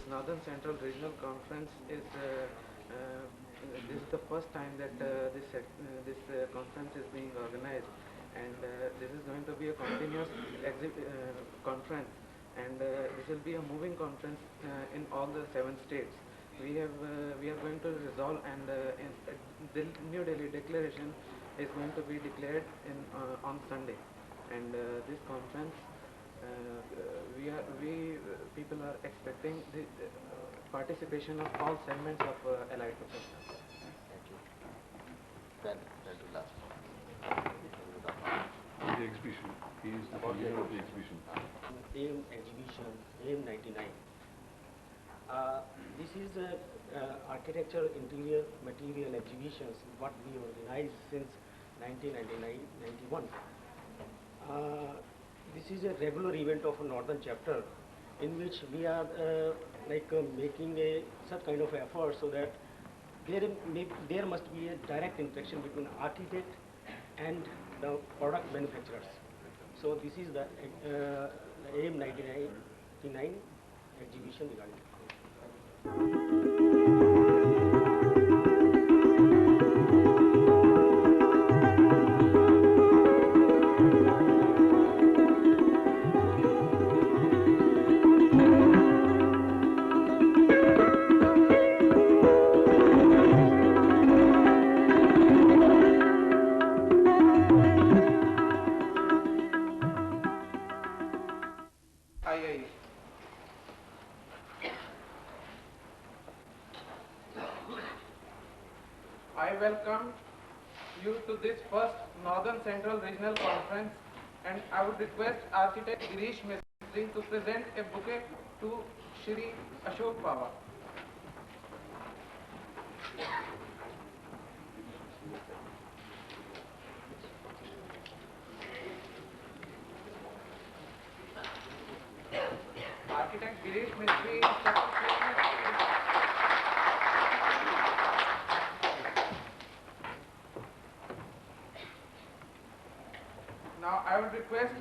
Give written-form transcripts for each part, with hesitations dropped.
Northern Central Regional Conference is this is the first time that this conference is being organized, and this is going to be a continuous conference, and this will be a moving conference in all the 7 states. We are going to resolve, and the New Delhi Declaration is going to be declared on Sunday, and this conference we people are expecting the participation of all segments of allied professionals. Thank you. Then to last. The exhibition. He is the convener of the exhibition. AIM exhibition, AIM 99. This is architecture interior material exhibitions what we organized since 1999-91. This is a regular event of a northern chapter in which we are making such kind of effort so that there must be a direct interaction between architect and the product manufacturers. So this is the AIM 99 exhibition regarding. I welcome you to this first Northern Central Regional Conference, and I would request Architect Girish Mistry to present a bouquet to Shri Ashok Pawar. Architect Girish Mistry. Now I would request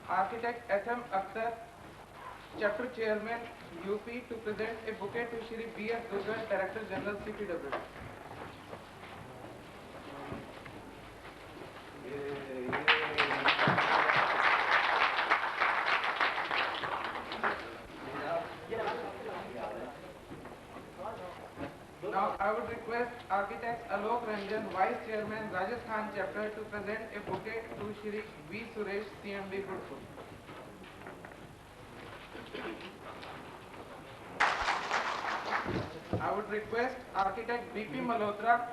Architect S.M. Akhtar, Chapter Chairman, UP, to present a bouquet to Shri B.S. Durgal, Director General, CPWD. Now I would request Architect Alok Ranjan, Vice Chairman, Rajasthan Chapter, to present a bouquet to Shri V. Suresh, CMD, Gurpur. I would request Architect B.P. Malhotra,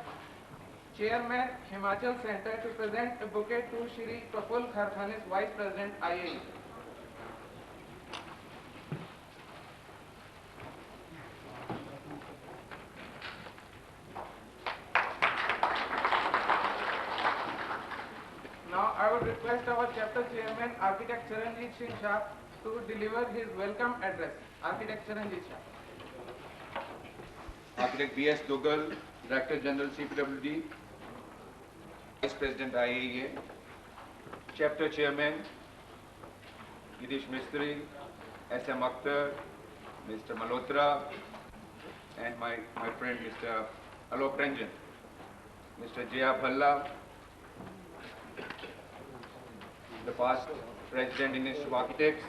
Chairman, Himachal Center, to present a bouquet to Shri Praful Kharkhanis, Vice President, IAE. Now I would request our Chapter Chairman, Architect Charanjit Singh Shah, to deliver his welcome address. Architect Charanjit Shah. Architect B.S. Dugal, Director General, CPWD, Vice President, IAEA, Chapter Chairman, Girish Mistry, S.M. Akhtar, Mr. Malhotra, and my friend Mr. Alok Ranjan, Mr. Jaya Bhalla, the past President in Institute of Architects,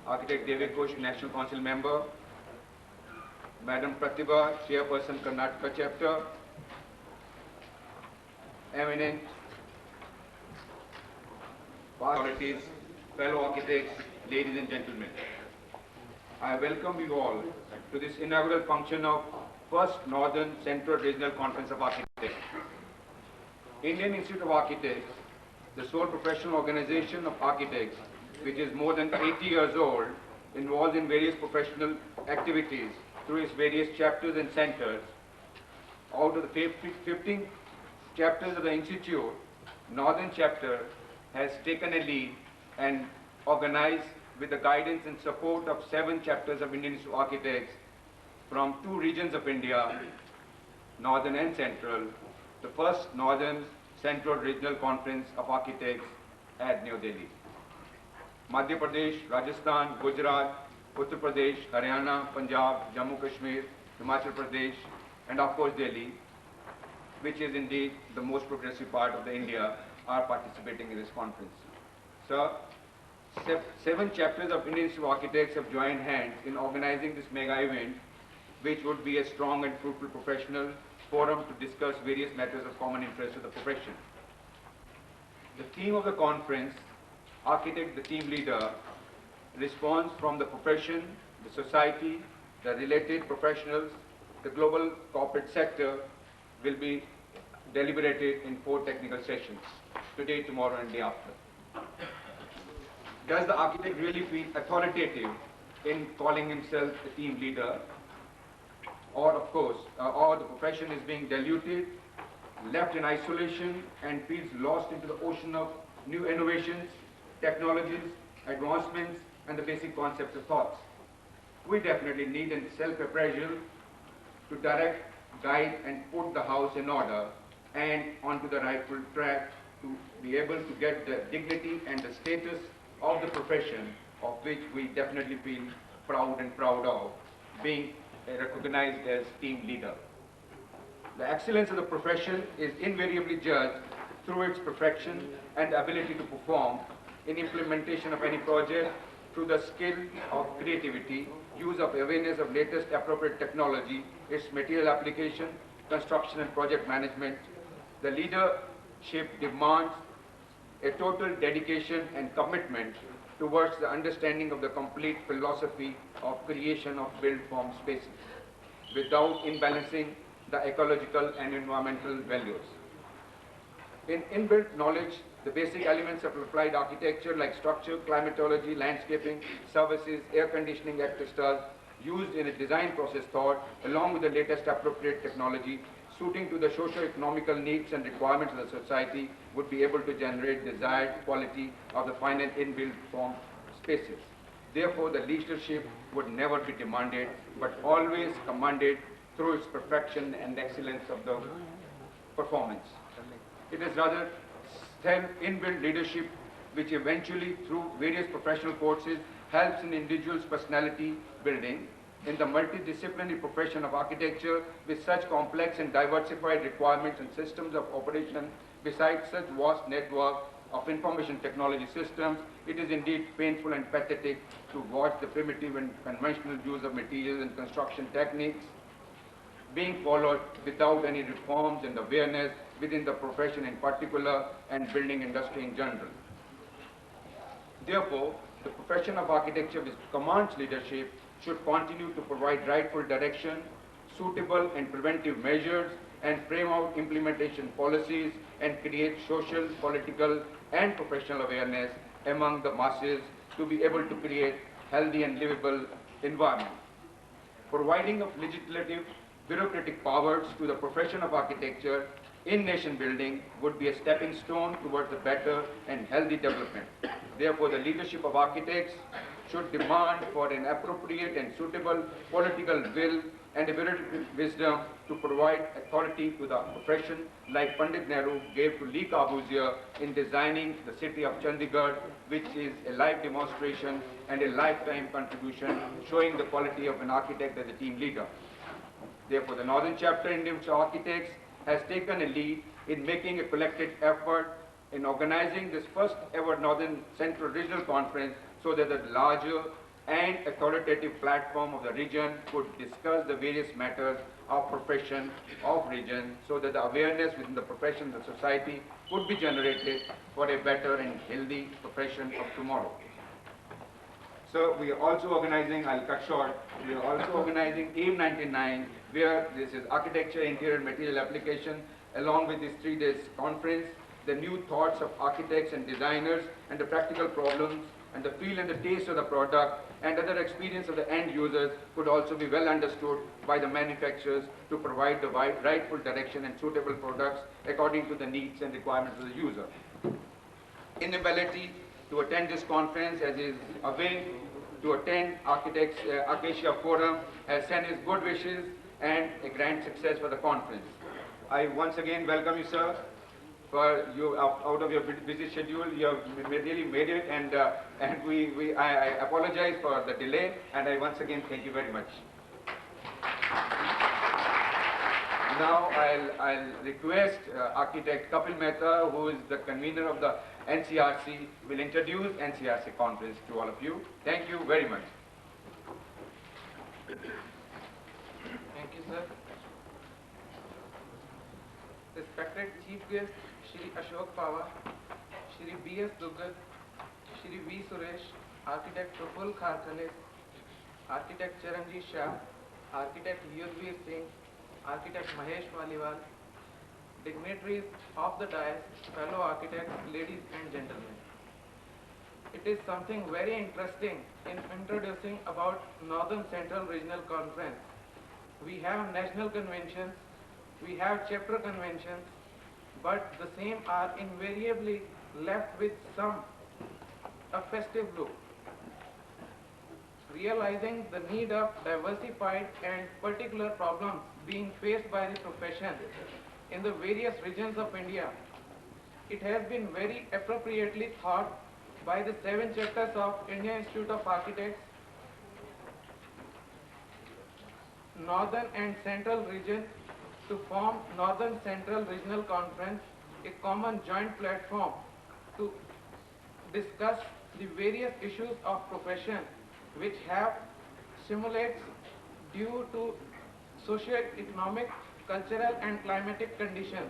Architect David Kush, National Council Member, Madam Pratibha, Chairperson, Karnataka Chapter, eminent authorities, fellow architects, ladies and gentlemen. I welcome you all to this inaugural function of First Northern Central Regional Conference of Architects. Indian Institute of Architects, the sole professional organization of architects, which is more than 80 years old, involved in various professional activities through its various chapters and centers. Out of the 15 chapters of the Institute, Northern Chapter has taken a lead and organized with the guidance and support of 7 chapters of Indian Institute of Architects from 2 regions of India, Northern and Central, the first Northern Central Regional Conference of Architects at New Delhi. Madhya Pradesh, Rajasthan, Gujarat, Uttar Pradesh, Haryana, Punjab, Jammu Kashmir, Himachal Pradesh, and of course Delhi, which is indeed the most progressive part of the India, are participating in this conference. Sir, 7 chapters of Indian Institute of Architects have joined hands in organizing this mega event, which would be a strong and fruitful professional forum to discuss various matters of common interest to the profession. The theme of the conference, Architect the Team Leader, response from the profession, the society, the related professionals, the global corporate sector, will be deliberated in 4 technical sessions, today, tomorrow, and day after. Does the architect really feel authoritative in calling himself a team leader? Or, of course, or the profession is being diluted, left in isolation, and feels lost into the ocean of new innovations, technologies, advancements, and the basic concepts of thoughts. We definitely need a self-appraisal to direct, guide, and put the house in order and onto the rightful track to be able to get the dignity and the status of the profession, of which we definitely feel proud of, being recognized as team leader. The excellence of the profession is invariably judged through its perfection and ability to perform in implementation of any project, through the skill of creativity, use of awareness of latest appropriate technology, its material application, construction and project management. The leadership demands a total dedication and commitment towards the understanding of the complete philosophy of creation of built form spaces, without imbalancing the ecological and environmental values. In inbuilt knowledge, the basic elements of applied architecture like structure, climatology, landscaping, services, air conditioning, etc., used in a design process thought, along with the latest appropriate technology, suiting to the socio-economical needs and requirements of the society, would be able to generate desired quality of the final inbuilt form spaces. Therefore, the leadership would never be demanded, but always commanded through its perfection and excellence of the performance. It is rather self-inbuilt leadership which eventually, through various professional courses, helps in individual's personality building in the multidisciplinary profession of architecture with such complex and diversified requirements and systems of operation. Besides such vast network of information technology systems, it is indeed painful and pathetic to watch the primitive and conventional use of materials and construction techniques being followed without any reforms and awareness within the profession in particular and building industry in general. Therefore, the profession of architecture, which commands leadership, should continue to provide rightful direction, suitable and preventive measures, and frame out implementation policies and create social, political, and professional awareness among the masses to be able to create healthy and livable environment. Providing of legislative bureaucratic powers to the profession of architecture in nation building would be a stepping stone towards the better and healthy development. Therefore, the leadership of architects should demand for an appropriate and suitable political will and a bureaucratic wisdom to provide authority to the profession, like Pandit Nehru gave to Lee Corbusier in designing the city of Chandigarh, which is a live demonstration and a lifetime contribution showing the quality of an architect as a team leader. Therefore, the Northern Chapter Indian Institute of Architects has taken a lead in making a collected effort in organizing this first ever Northern Central Regional Conference so that the larger and authoritative platform of the region could discuss the various matters of profession of region so that the awareness within the profession, the society could be generated for a better and healthy profession of tomorrow. So we are also organizing, I'll cut short, we are also organizing AIM 99, where this is architecture, interior material application, along with this 3 days conference, the new thoughts of architects and designers and the practical problems and the feel and the taste of the product and other experience of the end users could also be well understood by the manufacturers to provide the rightful direction and suitable products according to the needs and requirements of the user. Inability to attend this conference, as is away to attend Architects Acacia Forum, has sent his good wishes and a grand success for the conference. I once again welcome you, sir, for you out of your busy schedule. You have really made it, and I apologize for the delay, and I once again thank you very much. Now I'll request Architect Kapil Mehta, who is the convener of the NCRC, will introduce NCRC conference to all of you. Thank you very much. Thank you, sir. Respected Chief Guest, Shri Ashok Pava, Shri B.S. Dugal, Shri V. Suresh, Architect Praful Kharkhanis, Architect Charanjit Shah, Architect Yudhvir Singh, Architect Mahesh Maliwal, dignitaries of the dais, fellow architects, ladies and gentlemen. It is something very interesting in introducing about Northern Central Regional Conference. We have national conventions, we have chapter conventions, but the same are invariably left with a festive look. Realizing the need of diversified and particular problems being faced by the profession in the various regions of India, it has been very appropriately thought by the 7 chapters of Indian Institute of Architects, Northern and Central region, to form Northern Central Regional Conference, a common joint platform to discuss the various issues of profession which have stimulates due to socio-economic, cultural and climatic conditions.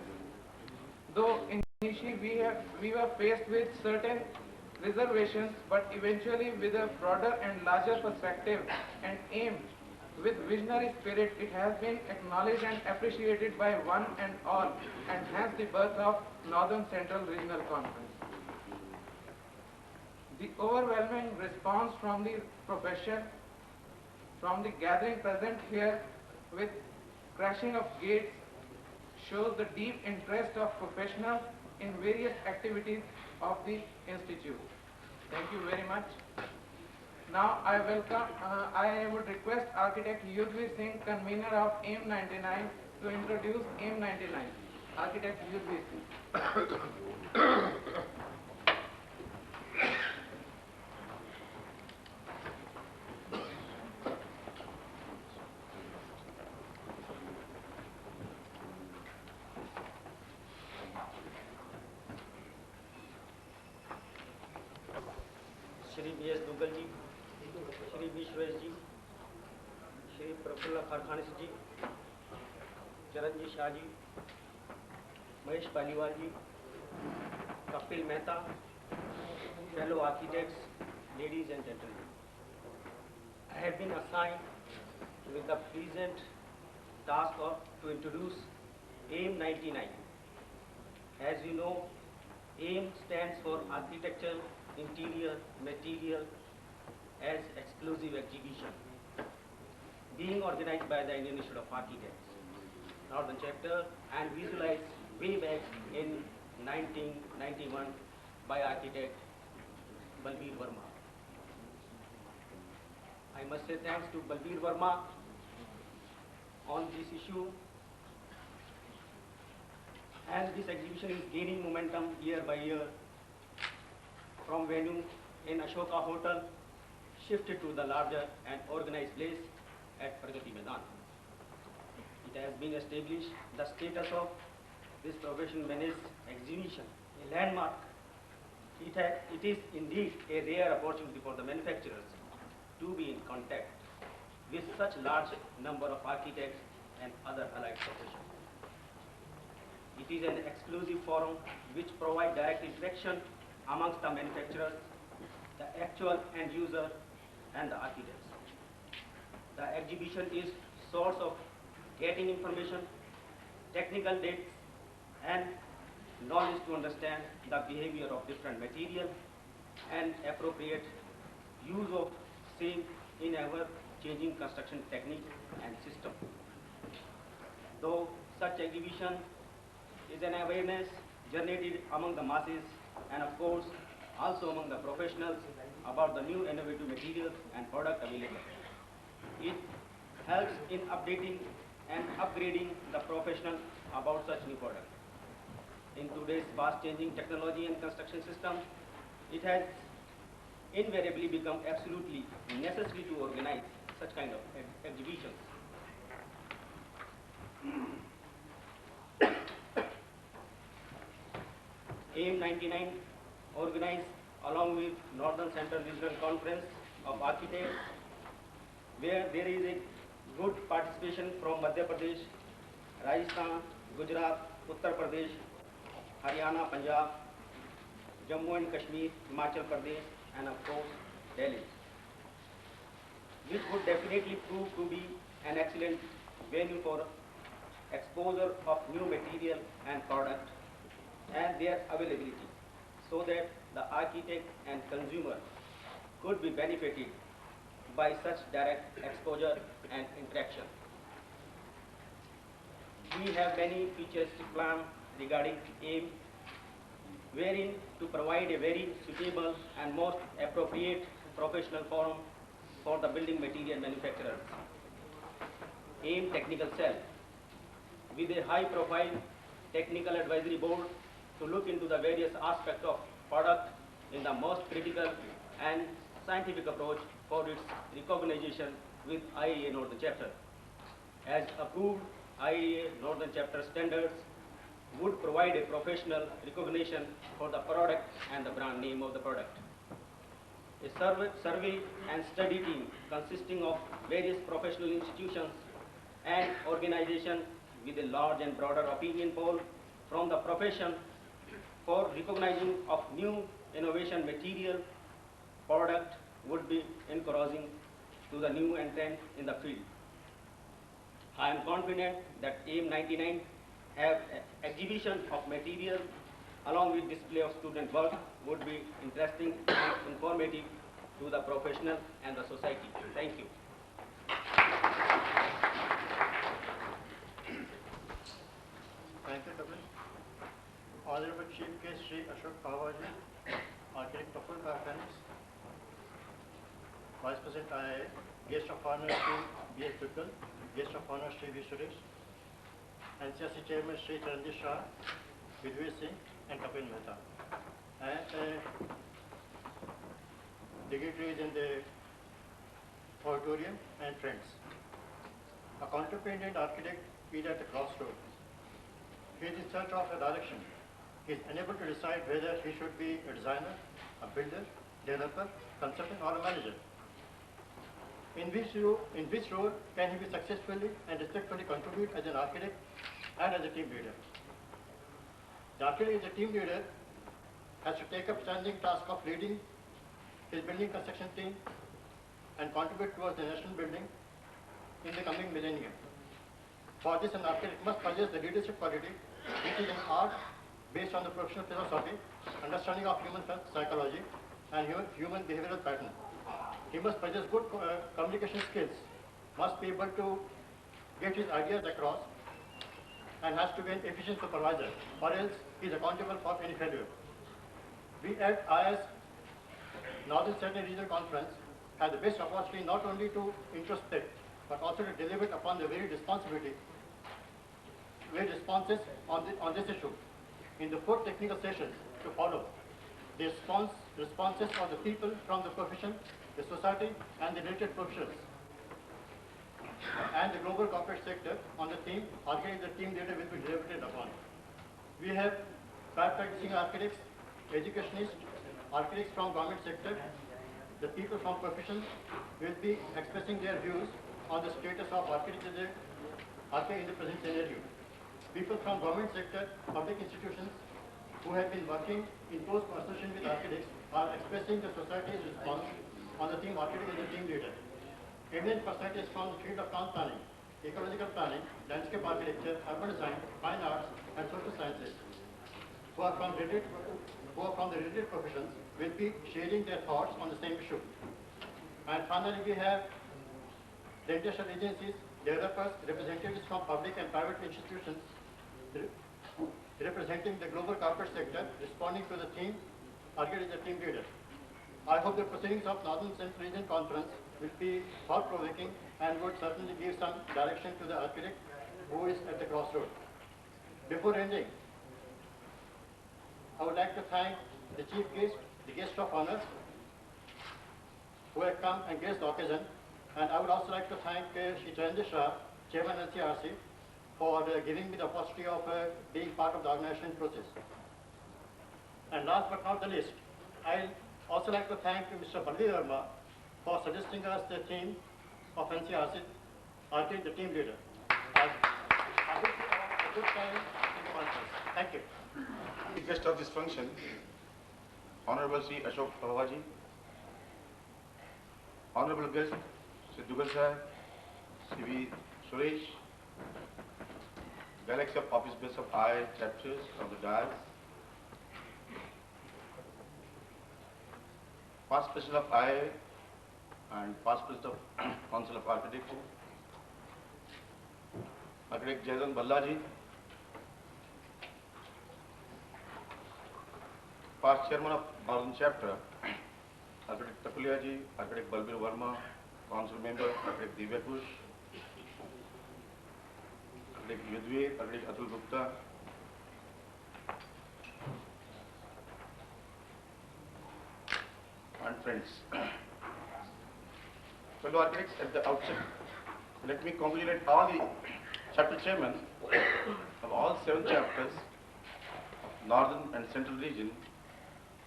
Though initially we were faced with certain reservations, but eventually with a broader and larger perspective and aim, with visionary spirit, it has been acknowledged and appreciated by one and all, and hence the birth of Northern Central Regional Conference. The overwhelming response from the profession, from the gathering present here with crashing of gates, shows the deep interest of professionals in various activities of the Institute. Thank you very much. Now I would request Architect Yudhvir Singh, convener of AIM 99, to introduce AIM 99. Architect Yudhvir Singh. Shri B.S. Dugal ji, Shri V. Suresh ji, Shri Praful Kharkhanis ji, Charanjit Shah ji, Mahesh Maliwal ji, Kapil Mehta, fellow architects, ladies and gentlemen. I have been assigned with the pleasant task to introduce AIM 99. As you know, AIM stands for Architecture, Interior, Material as Exclusive Exhibition, being organized by the Indian Institute of Architects, Northern Chapter, and visualized way back in 1991 by architect Balbir Verma. I must say thanks to Balbir Verma on this issue, and this exhibition is gaining momentum year by year. From venue in Ashoka Hotel, shifted to the larger and organized place at Pragati Maidan. It has been established the status of this professional managed exhibition, a landmark. It is indeed a rare opportunity for the manufacturers to be in contact with such large number of architects and other allied professions. It is an exclusive forum which provides direct interaction amongst the manufacturers, the actual end user, and the architects. The exhibition is source of getting information, technical dates, and knowledge to understand the behavior of different material and appropriate use of same in ever changing construction technique and system. Though such exhibition is an awareness generated among the masses, and of course also among the professionals about the new innovative materials and product available. It helps in updating and upgrading the professional about such new products. in today's fast-changing technology and construction system, it has invariably become absolutely necessary to organize such kind of exhibitions. AIM 99 organized along with Northern Central Regional Conference of Architects, where there is a good participation from Madhya Pradesh, Rajasthan, Gujarat, Uttar Pradesh, Haryana, Punjab, Jammu and Kashmir, Himachal Pradesh, and of course Delhi, which would definitely prove to be an excellent venue for exposure of new material and product and their availability, so that the architect and consumer could be benefited by such direct exposure and interaction. We have many futuristic plans regarding AIM, wherein to provide a very suitable and most appropriate professional forum for the building material manufacturers. AIM Technical Cell, with a high-profile technical advisory board to look into the various aspects of product in the most critical and scientific approach for its recognition with IAEA Northern Chapter. As approved, IAEA Northern Chapter standards would provide a professional recognition for the product and the brand name of the product. A survey and study team consisting of various professional institutions and organizations with a large and broader opinion poll from the profession for recognizing of new innovation material product would be encouraging to the new entrant in the field. I am confident that AIM 99 have exhibition of material along with display of student work would be interesting and informative to the professional and the society. Thank you. Thank you, Kapil. Honorable Chief Guest Shri Ashok Pahwaji, Architect Kapil Karkhanis, Vice President IIA, Guest of Honor Shri B.S. Duggal, Guest of Honor Shri V. Suresh, NCRC Chairman Shri Charanjit Shah, Vidveer Singh, and Kapil Mehta, and dignitaries in the auditorium and friends. A contemplative architect is at the crossroads. He is in search of a direction. He is unable to decide whether he should be a designer, a builder, developer, consultant, or a manager. In which role can he be successfully and respectfully contribute as an architect and as a team leader? The architect as a team leader has to take up standing task of leading his building construction team and contribute towards the national building in the coming millennium. For this, an architect must possess the leadership quality, which is an art based on the professional philosophy, understanding of human psychology, and human behavioral pattern. He must possess good communication skills, must be able to get his ideas across, and has to be an efficient supervisor, or else he is accountable for any failure. We at IS Northern Central Regional Conference have the best opportunity not only to introspect, but also to deliver upon the varied responses on this issue. In the 4 technical sessions to follow, the responses of the people from the profession, the society, and the related professions, and the global corporate sector on the theme, architect the team leader will be deliberated upon. We have practicing architects, educationists, architects from government sector. The people from profession will be expressing their views on the status of architecture in the present scenario. People from government sector, public institutions who have been working in close association with architects are expressing the society's response on the theme architect as a team leader. Eminent personalities from the field of town planning, ecological planning, landscape architecture, urban design, fine arts, and social sciences, who are from the related professions, will be sharing their thoughts on the same issue. And finally, we have the international agencies, developers, representatives from public and private institutions representing the global corporate sector, responding to the theme, architect as a team leader. I hope the proceedings of Northern Central Region Conference will be thought-provoking and would certainly give some direction to the architect who is at the crossroad. Before ending, I would like to thank the chief guest, the guest of honor, who have come and graced the occasion. And I would also like to thank Shri Chandra Shah, Chairman NCRC, for giving me the opportunity of being part of the organization process. And last but not the least, I'd also like to thank Mr. Baldev Verma for suggesting us the theme of NCRC, Arctic, the team leader. I wish you all a good time in the conference. Thank you. The guest of this function, Honorable Sri Ashok Pawaji, Honorable guest, Sri Dugal Sahib, Sri V. Suresh, Galaxy of Office Base of I chapters of the dais, past president of I and past president of Council of Architecture, Architect Jairan Ballaji, past chairman of Northern Chapter, Architect Takulia ji, Architect Balbir Verma, Council member, Architect Divya Kush, Architect Yudhvir, Architect Atul Gupta, and friends. Fellow architects, at the outset, let me congratulate all the chapter chairmen of all 7 chapters of Northern and Central region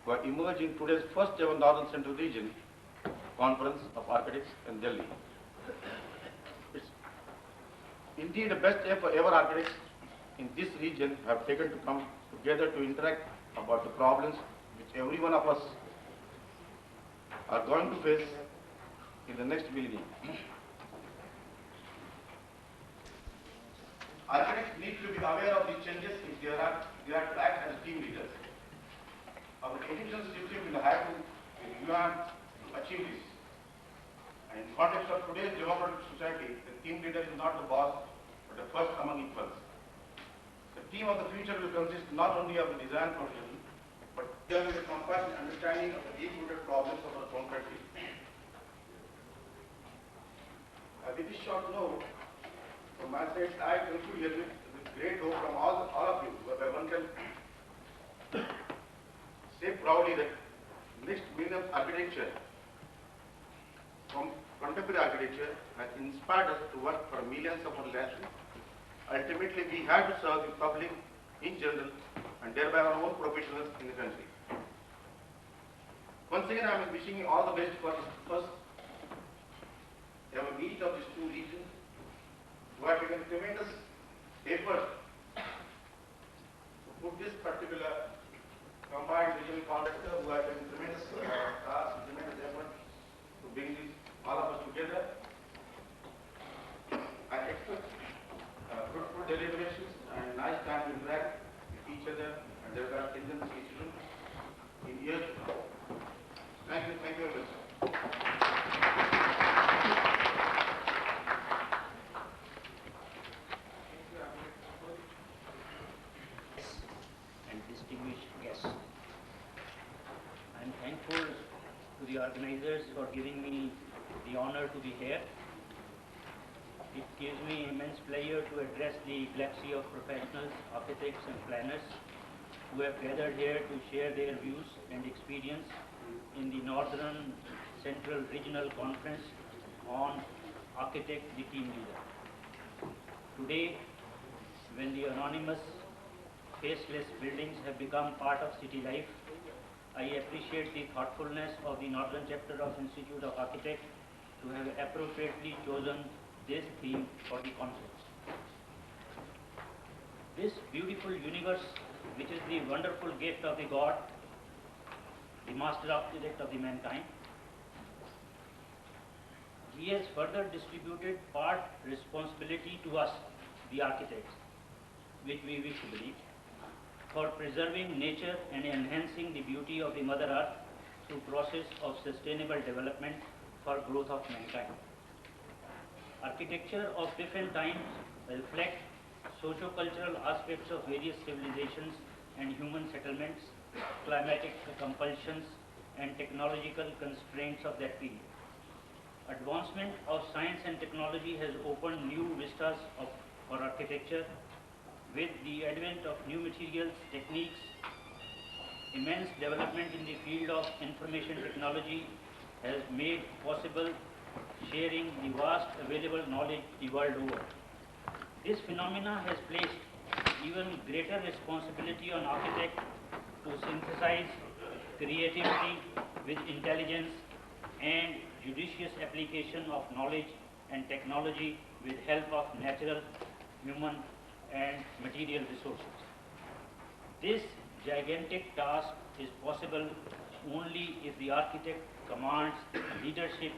who are emerging today's first ever Northern Central Region Conference of Architects in Delhi. It's indeed the best ever architects in this region have taken to come together to interact about the problems which every one of us are going to face in the next millennium. Architects need to be aware of these changes if they are to act as team leaders. Our education system will have to learn to achieve this. And in context of today's democratic society, the team leader is not the boss, but the first among equals. The team of the future will consist not only of the design profession, but with a compassionate understanding of the deep-rooted problems of our own country. With this short note, from my side, I conclude here with great hope from all of you, where one can say proudly that next millennium architecture from contemporary architecture has inspired us to work for millions of our nations. Ultimately, we have to serve the public in general and thereby our own professionals in the country. Once again, I am wishing you all the best for this first ever meet of these 2 regions who have taken tremendous effort to put this particular combined regional contractor who have taken tremendous task, tremendous effort to bring all of us together. I expect fruitful deliberations and nice time to interact with each other and their citizens in years to come. Thank you very much. And distinguished guests. I am thankful to the organizers for giving me the honor to be here. It gives me immense pleasure to address the galaxy of professionals, architects and planners who have gathered here to share their views and experience in the Northern Central Regional Conference on Architect the Team Leader. Today, when the anonymous faceless buildings have become part of city life, I appreciate the thoughtfulness of the Northern Chapter of Institute of Architects to have appropriately chosen this theme for the conference. This beautiful universe, which is the wonderful gift of the God, the master architect of the mankind, he has further distributed part responsibility to us, the architects, which we wish to believe, for preserving nature and enhancing the beauty of the Mother Earth through process of sustainable development for growth of mankind. Architecture of different times reflect socio-cultural aspects of various civilizations and human settlements, climatic compulsions and technological constraints of that period. Advancement of science and technology has opened new vistas for architecture with the advent of new materials, techniques immense development in the field of information technology has made possible sharing the vast available knowledge the world over. This phenomena has placed even greater responsibility on architects to synthesize creativity with intelligence and judicious application of knowledge and technology with help of natural, human and material resources. This gigantic task is possible only if the architect commands the leadership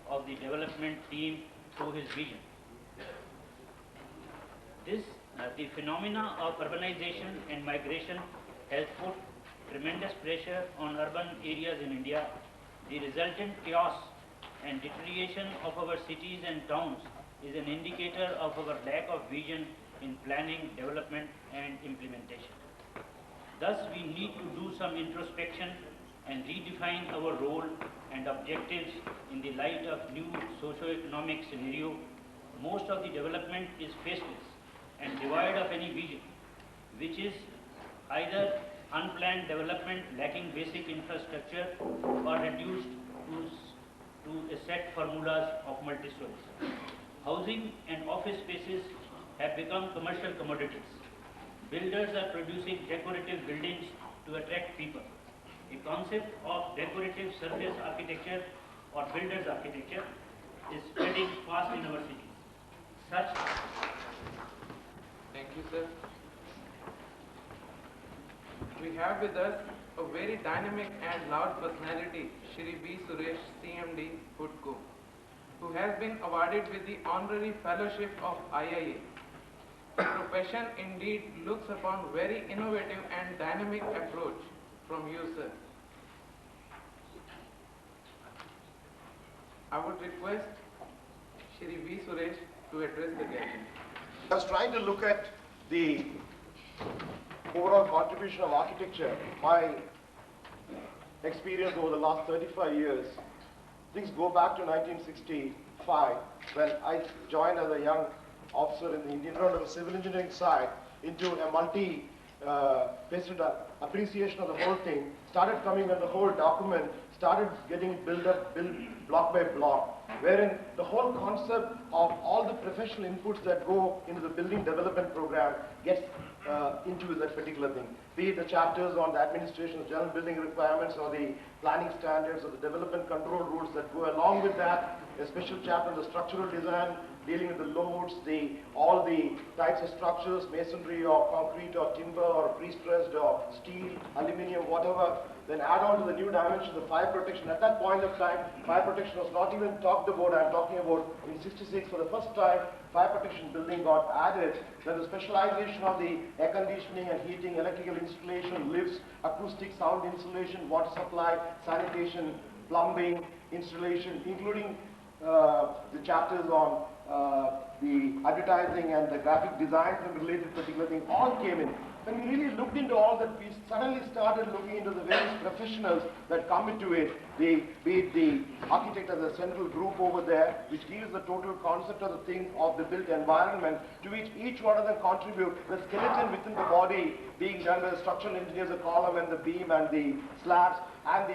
of the development team through his vision. The phenomena of urbanization and migration has put tremendous pressure on urban areas in India. The resultant chaos and deterioration of our cities and towns is an indicator of our lack of vision in planning, development and implementation. Thus, we need to do some introspection and redefine our role and objectives in the light of new socio-economic scenario. Most of the development is faceless and devoid of any vision, which is either unplanned development lacking basic infrastructure or reduced to a set formulas of multi-stories. Housing and office spaces have become commercial commodities. Builders are producing decorative buildings to attract people. A concept of decorative surface architecture or builder's architecture is spreading fast in our cities. Such. Thank you, sir. We have with us a very dynamic and loud personality, Shri V. Suresh, CMD, HUDCO, who has been awarded with the Honorary Fellowship of IIA. The profession indeed looks upon very innovative and dynamic approach from you, sir. I would request Shri V. Suresh to address the guest. I was trying to look at the overall contribution of architecture. My experience over the last 35 years, things go back to 1965 when I joined as a young officer in the Indian Front of the civil engineering side into a multi-faceted appreciation of the whole thing, started coming when the whole document started getting built up block by block, wherein the whole concept of all the professional inputs that go into the building development program gets into that particular thing. Be it the chapters on the administration of general building requirements or the planning standards or the development control rules that go along with that, a special chapter on the structural design dealing with the loads, all the types of structures, masonry or concrete or timber or pre-stressed or steel, aluminium, whatever. Then add on to the new dimension, the fire protection. At that point of time, fire protection was not even talked about. I'm talking about in '66 for the first time, fire protection building got added. Then the specialization of the air conditioning and heating, electrical installation, lifts, acoustic sound insulation, water supply, sanitation, plumbing, installation, including the chapters on the advertising and the graphic designs and related particular things all came in. When we really looked into all that, we suddenly started looking into the various professionals that come into it, be it the architect as a central group over there, which gives the total concept of the thing of the built environment, to which each one of them contribute the skeleton within the body being done by the structural engineers, the column and the beam and the slabs, and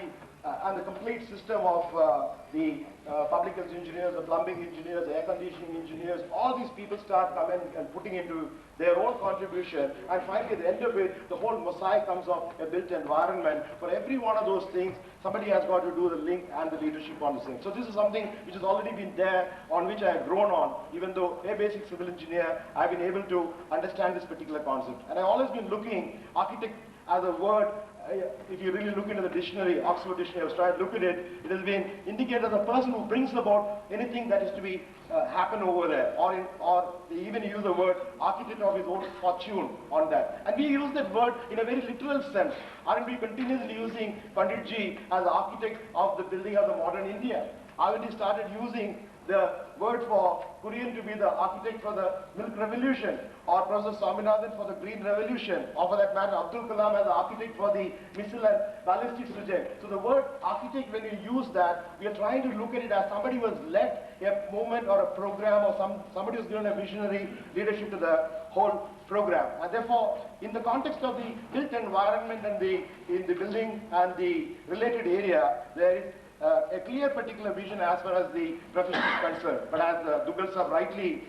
the complete system of the public health engineers, the plumbing engineers, the air conditioning engineers, all these people start coming and putting into their own contribution, and finally at the end of it, the whole mosaic comes of a built environment. For every one of those things, somebody has got to do the link and the leadership on the thing. So this is something which has already been there, on which I have grown on. Even though a basic civil engineer, I've been able to understand this particular concept. And I've always been looking architect as a word. If you really look into the dictionary, Oxford Dictionary, I've tried to look at it, it has been indicated as a person who brings about anything that is to be happen over there, or they even use the word architect of his own fortune on that. And we use that word in a very literal sense. Aren't we continuously using Panditji as architect of the building of the modern India? Already started using the word for Kurian to be the architect for the milk revolution, or Professor Swaminathan for the green revolution, or for that matter Abdul Kalam as the architect for the missile and ballistic project. So the word architect, when we use that, we are trying to look at it as somebody who has led a movement or a program, or somebody who's given a visionary leadership to the whole program. And therefore, in the context of the built environment and in the building and the related area, there is a clear particular vision as far as the profession is concerned. But as Dugal Sahab rightly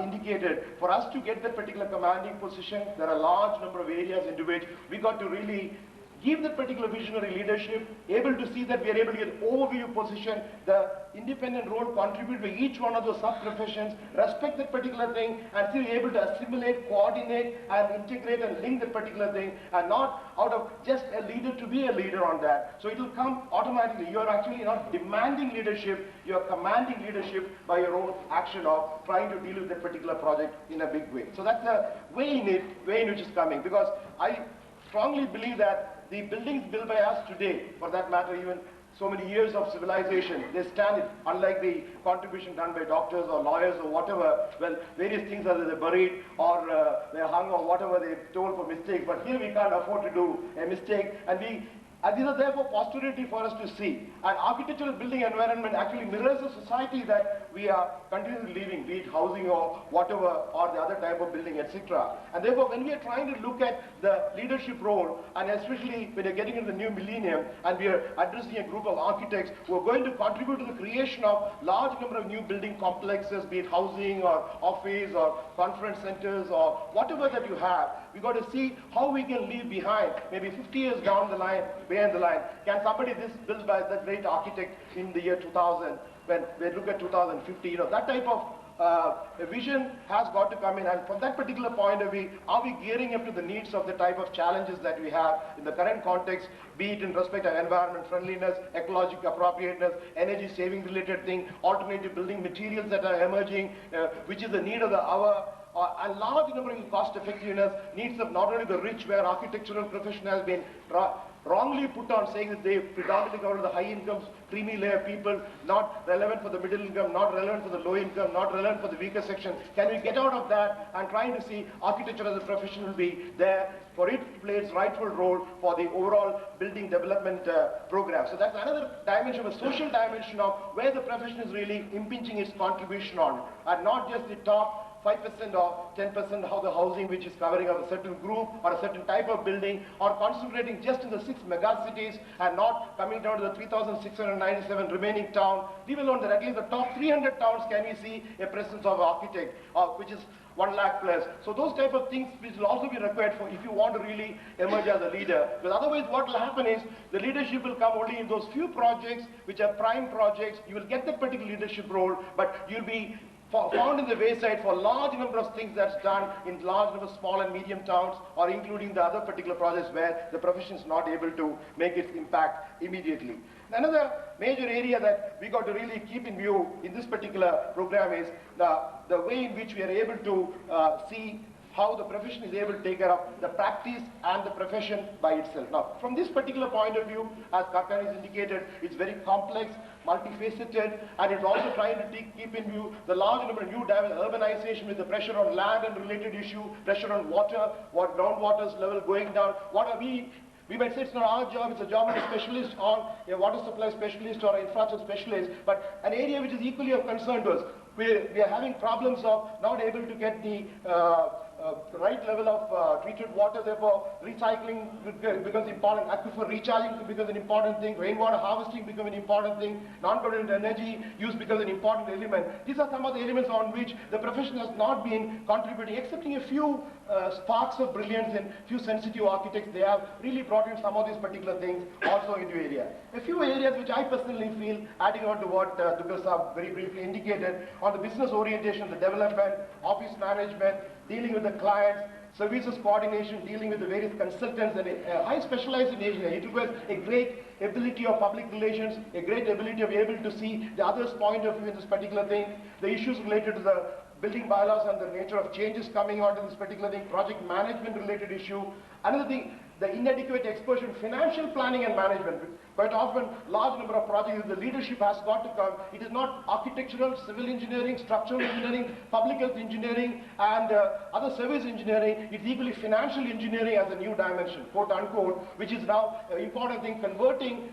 indicated, for us to get that particular commanding position, there are a large number of areas into which we got to really give that particular visionary leadership, able to see that we are able to get overview position, the independent role contribute to each one of those sub-professions, respect that particular thing, and still able to assimilate, coordinate, and integrate and link that particular thing, and not out of just a leader to be a leader on that. So it will come automatically. You are actually not demanding leadership, you are commanding leadership by your own action of trying to deal with that particular project in a big way. So that's the way in which it's coming, because I strongly believe that the buildings built by us today, for that matter even so many years of civilization, they stand it, unlike the contribution done by doctors or lawyers or whatever. Well, various things are they're buried or they're hung or whatever they're told for mistakes. But here we can't afford to do a mistake, and these are there for posterity for us to see. And architectural building environment actually mirrors a society that we are continuously living, be it housing or whatever, or the other type of building, etc. And therefore, when we are trying to look at the leadership role, and especially when you're getting into the new millennium, and we are addressing a group of architects who are going to contribute to the creation of large number of new building complexes, be it housing or office or conference centers or whatever that you have, we got to see how we can leave behind, maybe 50 years down the line, behind the line. Can somebody this built by that great architect in the year 2000, when we look at 2050, you know, that type of a vision has got to come in, and from that particular point of view, are we gearing up to the needs of the type of challenges that we have in the current context, be it in respect of environment friendliness, ecological appropriateness, energy saving related thing, alternative building materials that are emerging, which is the need of the hour, a large number in cost effectiveness, needs of not only the rich, where architectural profession has been wrongly put on, saying that they predominantly cover the high incomes, creamy layer people, not relevant for the middle income, not relevant for the low income, not relevant for the weaker section. Can we get out of that and trying to see architecture as a profession will be there for it to play its rightful role for the overall building development program. So that's another dimension, a social dimension of where the profession is really impinging its contribution on, and not just the top 5% or 10% how the housing which is covering of a certain group or a certain type of building, or concentrating just in the 6 megacities and not coming down to the 3,697 remaining towns, leave alone that at least the top 300 towns can we see a presence of an architect, which is 1 lakh plus. So those type of things which will also be required for if you want to really emerge as a leader. Because otherwise what will happen is the leadership will come only in those few projects which are prime projects. You will get that particular leadership role, but you'll be found in the wayside for a large number of things that's done in large number of small and medium towns, or including the other particular projects where the profession is not able to make its impact immediately. Another major area that we got to really keep in view in this particular program is the way in which we are able to see how the profession is able to take care of the practice and the profession by itself. Now, from this particular point of view, as Karkani has indicated, it's very complex, multifaceted, and it's also trying to keep in view the large number of new urbanization with the pressure on land and related issue, pressure on water, groundwater's level going down. What are we might say it's not our job, it's a job of a specialist or a water supply specialist or an infrastructure specialist, but an area which is equally of concern to us. We are having problems of not able to get the right level of treated water, therefore recycling becomes important, aquifer recharging becomes an important thing, rainwater harvesting becomes an important thing, non-current energy use becomes an important element. These are some of the elements on which the profession has not been contributing, excepting a few sparks of brilliance in few sensitive architects. They have really brought in some of these particular things also into area. A few areas which I personally feel, adding on to what Dugal Sahab very briefly indicated, on the business orientation, the development, office management, dealing with the clients, services coordination, dealing with the various consultants, and high specialized in Asia. It requires a great ability of public relations, a great ability of able to see the other's point of view in this particular thing, the issues related to the building bylaws and the nature of changes coming onto this particular thing, project management related issue. Another thing, the inadequate exposure to financial planning and management. Quite often, large number of projects, the leadership has got to come. It is not architectural, civil engineering, structural engineering, public health engineering, and other service engineering. It's equally financial engineering as a new dimension, quote unquote, which is now an important thing, converting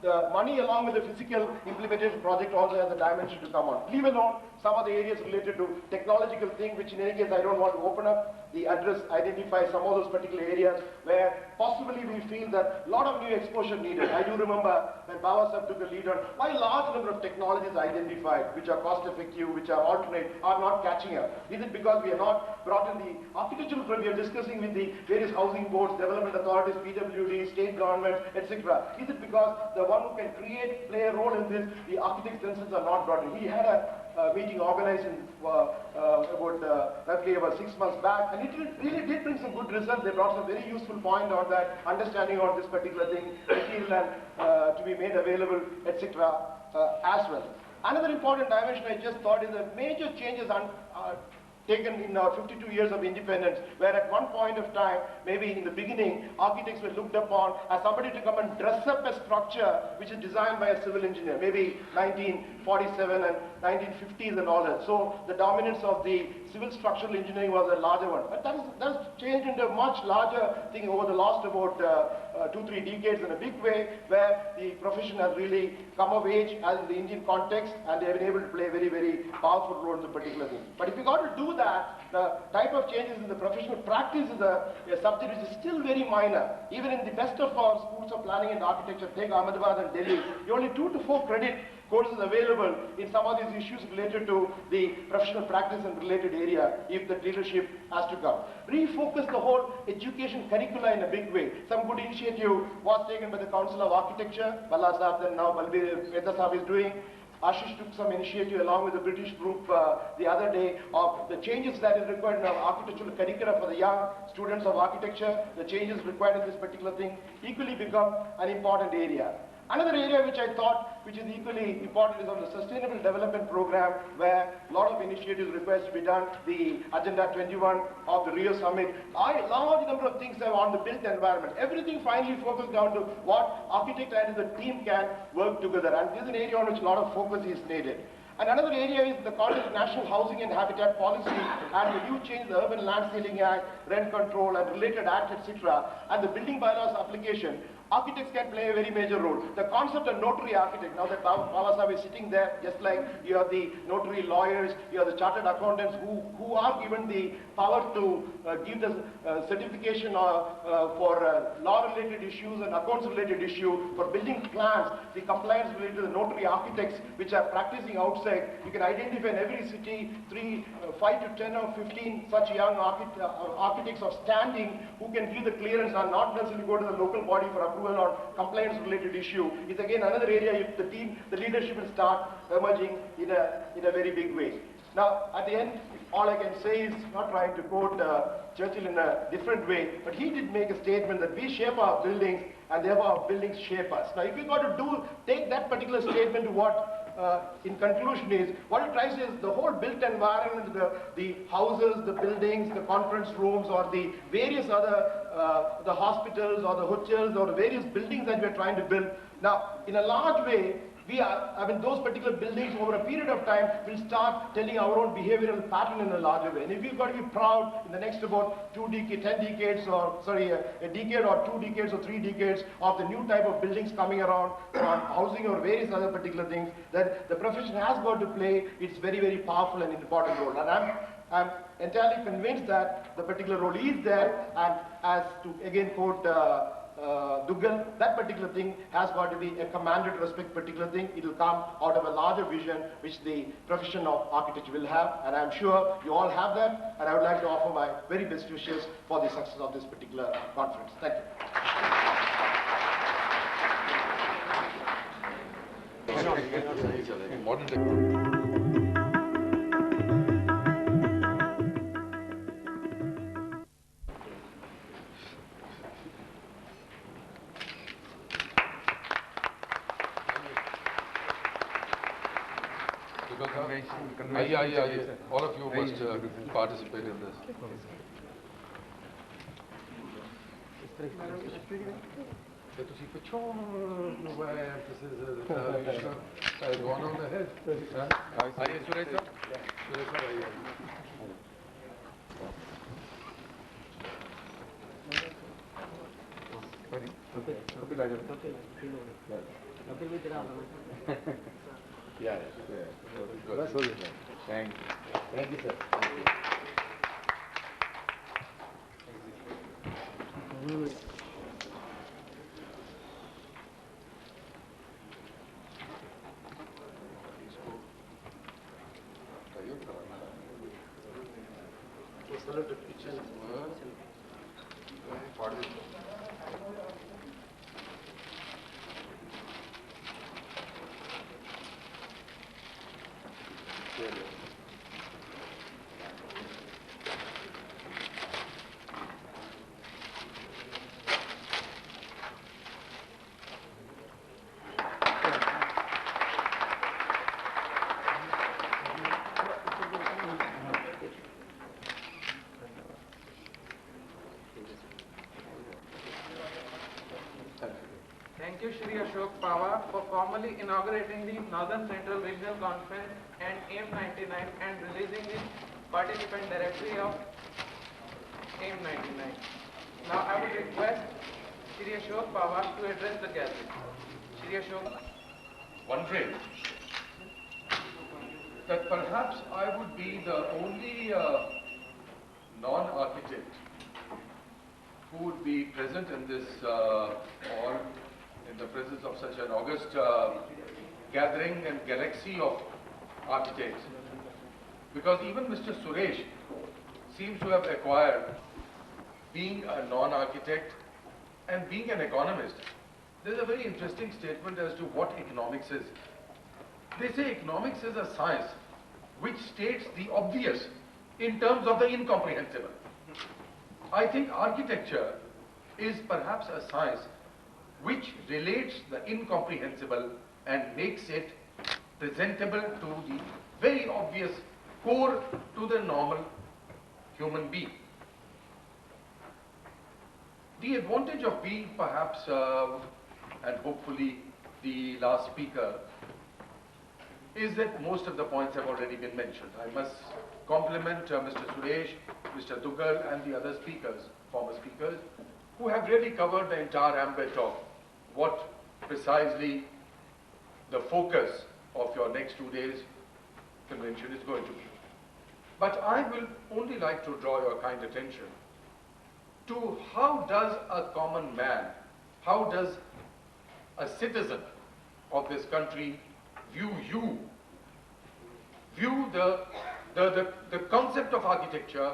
the money along with the physical implementation project also has a dimension to come on. Leave alone some of the areas related to technological thing, which in any case I don't want to open up. The address identifies some of those particular areas where possibly we feel that a lot of new exposure needed. I do remember when Baba Sahib took the lead on why a large number of technologies identified, which are cost effective, which are alternate, are not catching up. Is it because we have not brought in the architectural frame? We are discussing with the various housing boards, development authorities, PWD, state governments, etc. Is it because the one who can create, play a role in this, the architects themselves are not brought in? We had a meeting organized in, roughly about 6 months back, and it really did bring some good results. They brought some very useful point on that, understanding on this particular thing, material and to be made available, etc. As well. Another important dimension I just thought is the major changes taken in our 52 years of independence, where at one point of time, maybe in the beginning, architects were looked upon as somebody to come and dress up a structure which is designed by a civil engineer, maybe 1947 and 1950s and all that. So the dominance of the civil structural engineering was a larger one. But that's changed into a much larger thing over the last about 2-3 decades in a big way, where the profession has really come of age as in the Indian context, and they have been able to play a very, very powerful role in the particular thing. But if you got to do that, the type of changes in the professional practice is a subject which is still very minor. Even in the best of our schools of planning and architecture, take Ahmedabad and Delhi, you only 2 to 4 credit courses available in some of these issues related to the professional practice and related area, if the leadership has to come. Refocus the whole education curricula in a big way. Some good initiative was taken by the Council of Architecture, Balla Sahib and now Balbir Mehta Sahib is doing. Ashish took some initiative along with the British group the other day of the changes that is required in our architectural curricula for the young students of architecture. The changes required in this particular thing equally become an important area. Another area which I thought, which is equally important, is on the Sustainable Development Program, where a lot of initiatives request to be done. The Agenda 21 of the Rio Summit, a large number of things are on the built environment. Everything finally focused down to what architect and the team can work together. And this is an area on which a lot of focus is needed. And another area is the context of National Housing and Habitat Policy and the new change, the Urban Land Ceiling Act, Rent Control and related acts, etc. and the Building Bylaws application. Architects can play a very major role. The concept of notary architect, now that Baba Sahib is sitting there, just like you have the notary lawyers, you have the chartered accountants who are given the power to give the certification for law-related issues and accounts-related issues, for building plans, the compliance related to the notary architects which are practicing outside. You can identify in every city 5 to 10 or 15 such young architects of standing who can give the clearance and not necessarily go to the local body for approval or compliance related issue. It's again another area if the team, the leadership will start emerging in a very big way. Now at the end, all I can say is, not trying to quote Churchill in a different way, but he did make a statement that we shape our buildings and therefore our buildings shape us. Now if you got to take that particular statement to what in conclusion is, what it tries is the whole built environment, the houses, the buildings, the conference rooms, or the various other, the hospitals or the hotels or the various buildings that we are trying to build. Now, in a large way, those particular buildings over a period of time will start telling our own behavioral pattern in a larger way. And if we've got to be proud in the next about 10 decades, or sorry, a decade or 2 decades or 3 decades of the new type of buildings coming around, on housing or various other particular things, that the profession has got to play its very, very powerful and important role. And I'm entirely convinced that the particular role is there, and as to again quote Duggal, that particular thing has got to be a commanded respect particular thing. It will come out of a larger vision which the profession of architecture will have, and I'm sure you all have that, and I would like to offer my very best wishes for the success of this particular conference. Thank you. Modern Yeah. All of you must participate in this. that ਤੁਸੀਂ ਪਿੱਛੋਂ where emphasis has gone on ahead. Aye, Suresh sir? Suresh sir, aye. Thank you, sir. Thank you, Shri Ashok Pawar, for formally inaugurating the Northern Central Regional Conference and AIM 99 and releasing the participant directory of AIM 99. Now I would request Shri Ashok Pawar to address the gathering. Shri Ashok. Wondering that perhaps I would be the only non-architect who would be present in this hall in the presence of such an august gathering and galaxy of architects. Because even Mr. Suresh seems to have acquired, being a non-architect and being an economist. There's a very interesting statement as to what economics is. They say economics is a science which states the obvious in terms of the incomprehensible. I think architecture is perhaps a science which relates the incomprehensible and makes it presentable to the very obvious core to the normal human being. The advantage of being perhaps, and hopefully the last speaker, is that most of the points have already been mentioned. I must compliment Mr. Suresh, Mr. Duggal and the other speakers, former speakers, who have really covered the entire ambit of what precisely the focus of your next 2 days convention is going to be. But I will only like to draw your kind attention to how does a common man, how does a citizen of this country view you, view the concept of architecture,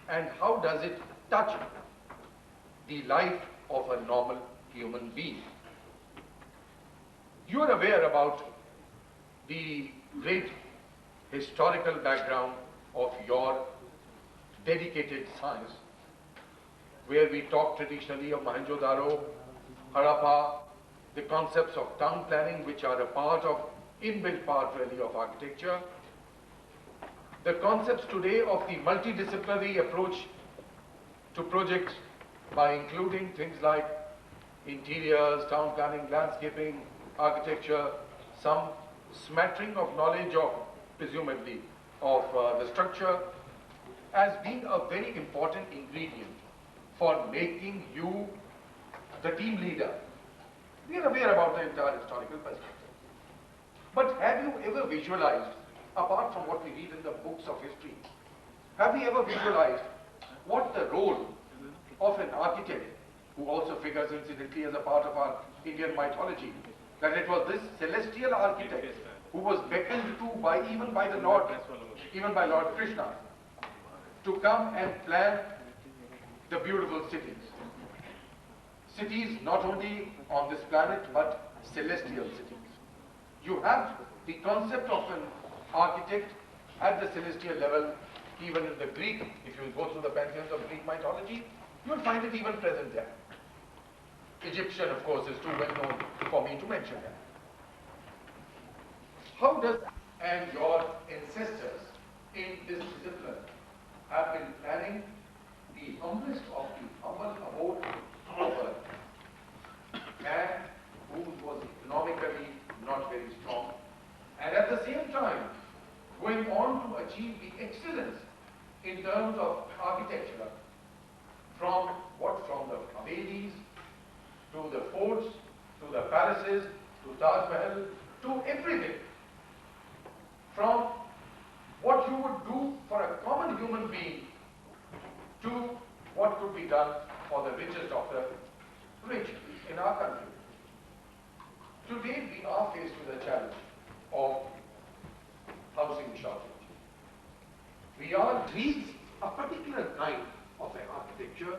and how does it touch the life of a normal human being. You are aware about the great historical background of your dedicated science, where we talk traditionally of Mohenjo-daro, Harappa, the concepts of town planning, which are a part of, inbuilt part really of architecture, the concepts today of the multidisciplinary approach to projects by including things like interiors, town planning, landscaping, architecture, some smattering of knowledge of, presumably, of the structure, as being a very important ingredient for making you the team leader. We are aware about the entire historical perspective. But have you ever visualized, apart from what we read in the books of history, have you ever visualized what the role of an architect, who also figures incidentally as a part of our Indian mythology, that it was this celestial architect who was beckoned to by even by the Lord, even by Lord Krishna, to come and plan the beautiful cities. Cities not only on this planet, but celestial cities. You have the concept of an architect at the celestial level, even in the Greek. If you go through the pantheons of Greek mythology, you will find it even present there. Egyptian, of course, is too well known for me to mention that. How does, and your ancestors in this discipline have been planning the humblest of the humble abode of a man who was economically not very strong, and at the same time going on to achieve the excellence in terms of architecture, from the Havelis, to the forts, to the palaces, to Taj Mahal, to everything. From what you would do for a common human being to what could be done for the richest of the rich in our country. Today we are faced with a challenge of housing shortage. We needs a particular kind of an architecture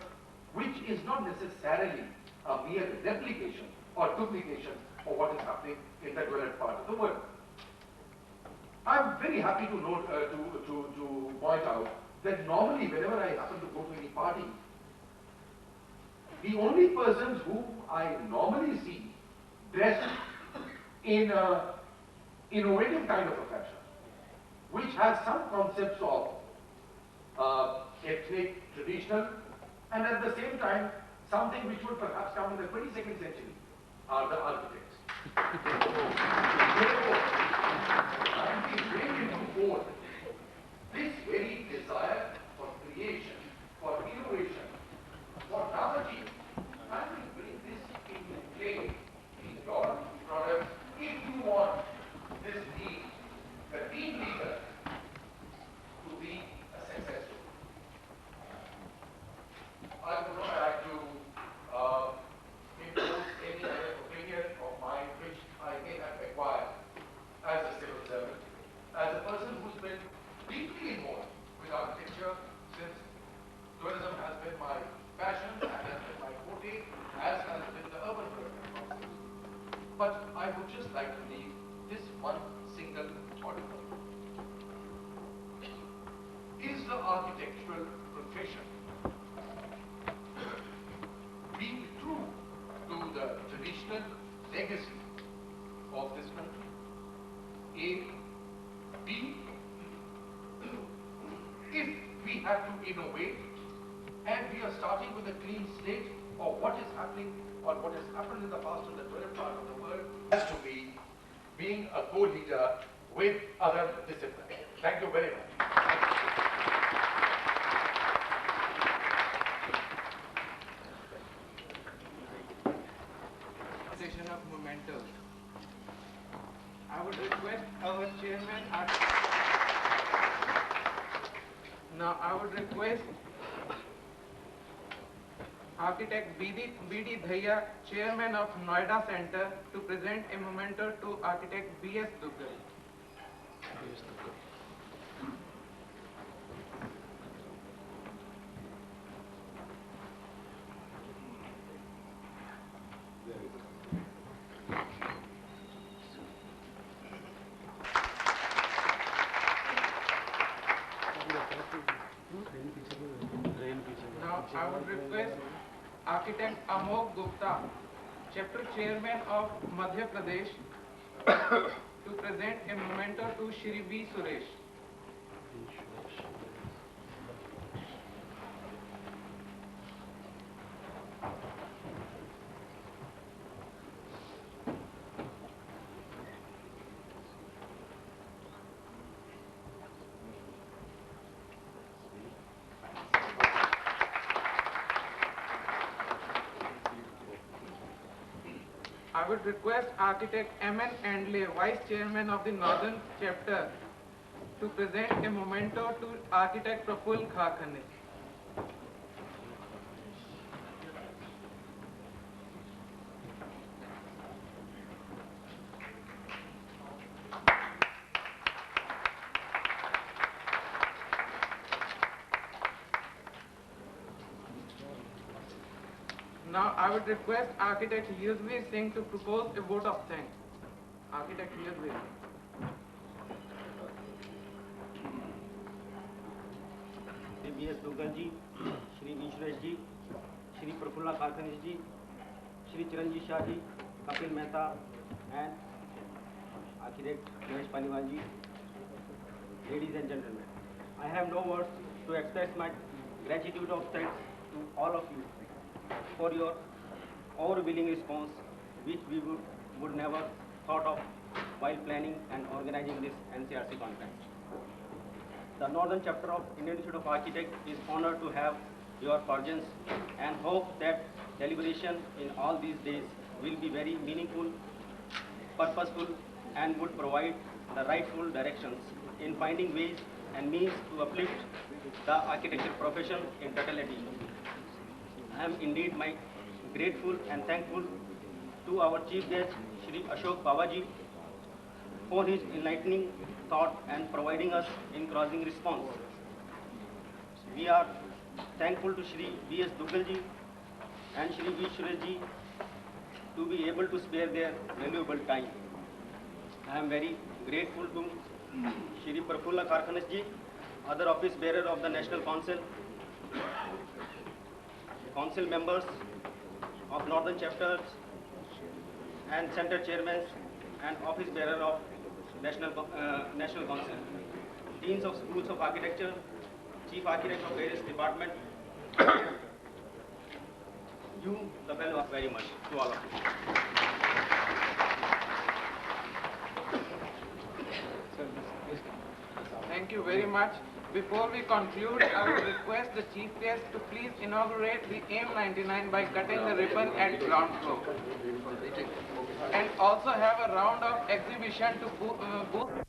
which is not necessarily a mere replication or duplication of what is happening in the developed part of the world. I'm very happy to note, to point out that normally whenever I happen to go to any party, the only persons whom I normally see dressed in an innovative kind of a fashion, which has some concepts of ethnic, traditional, and at the same time something which would perhaps come in the 22nd century, are the architects. Therefore, I am bringing forth this very desire for creation, for innovation, for novelty, and we bring this into play in your products if you want this team, the team leader, to be a success story. I would not like to impose any other opinion of mine which I may have acquired as a civil servant, as a person who's been deeply involved with architecture since tourism has been my passion, and has been my forte, as has been the urban development process. But I would just like to leave this one single thought. Is the architectural profession being true to the traditional legacy of this country? A. B. If we have to innovate and we are starting with a clean slate of what is happening or what has happened in the past in the developed part of the world, has to be being a co-leader with other disciplines. Thank you very much. Session of mementos. I would request our chairman. Now I would request Architect B.D. Dhaya, Chairman of Noida Center, to present a memento to Architect B.S. Duggal. Now I would request Architect Amol Gupta, Chapter Chairman of Madhya Pradesh, to present a memento to Shri V. Suresh. I would request Architect M.N. Andle, Vice Chairman of the Northern Chapter, to present a memento to Architect Praful Khakhane. Now I would request Architect Yuzveer Singh to propose a vote of thanks. Architect Yuzveer. Shri B.S. Duggal ji, Shri V. Suresh ji, Shri Prafulla Kharkhanis ji, Shri Chiranjit Shah ji, Kapil Mehta, and Architect Mahesh Paliwal ji. Ladies and gentlemen, I have no words to express my gratitude of thanks to all of you for your overwhelming response which we would never thought of while planning and organizing this NCRC conference. The Northern Chapter of Indian Institute of Architects is honored to have your presence and hope that deliberation in all these days will be very meaningful, purposeful, and would provide the rightful directions in finding ways and means to uplift the architecture profession in totality. I am indeed grateful and thankful to our chief guest, Shri Ashok Babaji, for his enlightening thought and providing us encouraging response. We are thankful to Shri V.S. Duggalji and Shri V. Sureshji to be able to spare their valuable time. I am very grateful to Shri Prafulla Karkhanesji, other office bearer of the National Council, council members of Northern Chapters and Center Chairmen and office bearer of National Council, deans of schools of architecture, chief architect of various departments. You, the fellow, very much to all of you. Thank you very much. Before we conclude, I would request the chief guest to please inaugurate the AIM 99 by cutting the ribbon at ground floor. And also have a round of exhibition to boost